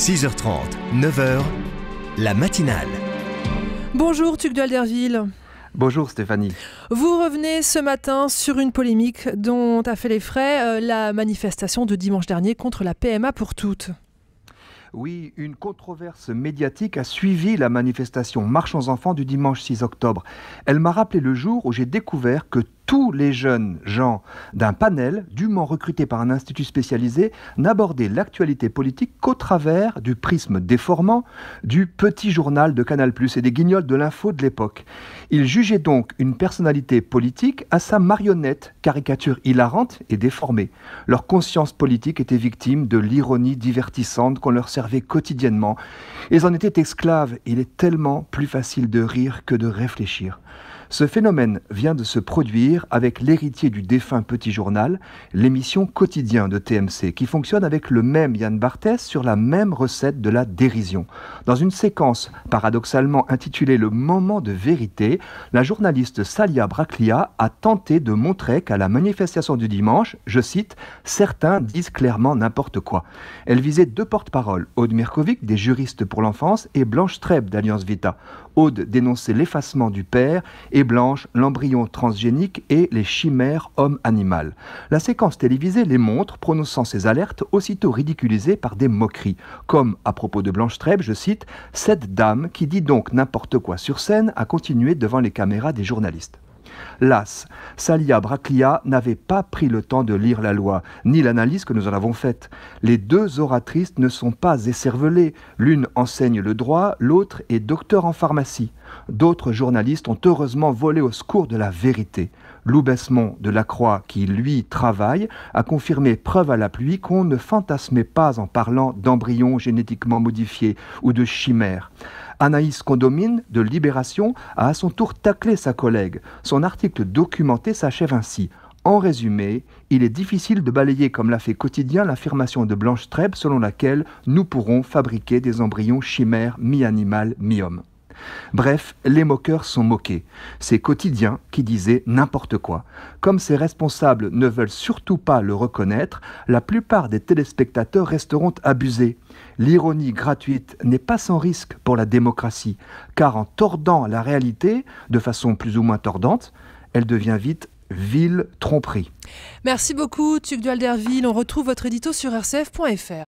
6h30, 9h, la matinale. Bonjour Tugdual d'Erville. Bonjour Stéphanie. Vous revenez ce matin sur une polémique dont a fait les frais la manifestation de dimanche dernier contre la PMA pour toutes. Oui, une controverse médiatique a suivi la manifestation Marche aux enfants du dimanche 6 octobre. Elle m'a rappelé le jour où j'ai découvert que tous les jeunes gens d'un panel dûment recruté par un institut spécialisé n'abordaient l'actualité politique qu'au travers du prisme déformant du petit journal de Canal+ et des guignols de l'info de l'époque. Ils jugeaient donc une personnalité politique à sa marionnette, caricature hilarante et déformée. Leur conscience politique était victime de l'ironie divertissante qu'on leur servait quotidiennement. Ils en étaient esclaves. Il est tellement plus facile de rire que de réfléchir. Ce phénomène vient de se produire avec l'héritier du défunt Petit Journal, l'émission Quotidien de TMC, qui fonctionne avec le même Yann Barthès sur la même recette de la dérision. Dans une séquence paradoxalement intitulée Le moment de vérité, la journaliste Salia Braclia a tenté de montrer qu'à la manifestation du dimanche, je cite, « certains disent clairement n'importe quoi ». Elle visait deux porte-paroles, Aude Mirkovic, des juristes pour l'enfance, et Blanche Treb d'Alliance Vita. Aude dénonçait l'effacement du père et Blanche l'embryon transgénique et les chimères homme-animal. La séquence télévisée les montre, prononçant ces alertes aussitôt ridiculisées par des moqueries. Comme à propos de Blanche Treb, je cite, « cette dame qui dit donc n'importe quoi sur scène a continué devant les caméras des journalistes ». Las, Salia Braclia n'avait pas pris le temps de lire la loi, ni l'analyse que nous en avons faite. Les deux oratrices ne sont pas écervelées. L'une enseigne le droit, l'autre est docteur en pharmacie. D'autres journalistes ont heureusement volé au secours de la vérité. Lou Besmont de La Croix, qui lui travaille, a confirmé preuve à la pluie qu'on ne fantasmait pas en parlant d'embryons génétiquement modifiés ou de chimères. Anaïs Condomine de Libération a à son tour taclé sa collègue. Son article documenté s'achève ainsi. En résumé, il est difficile de balayer comme l'a fait Quotidien l'affirmation de Blanche Treb selon laquelle nous pourrons fabriquer des embryons chimères mi-animal, mi-homme. Bref, les moqueurs sont moqués. C'est Quotidien qui disait n'importe quoi. Comme ses responsables ne veulent surtout pas le reconnaître, la plupart des téléspectateurs resteront abusés. L'ironie gratuite n'est pas sans risque pour la démocratie, car en tordant la réalité, de façon plus ou moins tordante, elle devient vite vile tromperie. Merci beaucoup Tugdual d'Erville. On retrouve votre édito sur rcf.fr.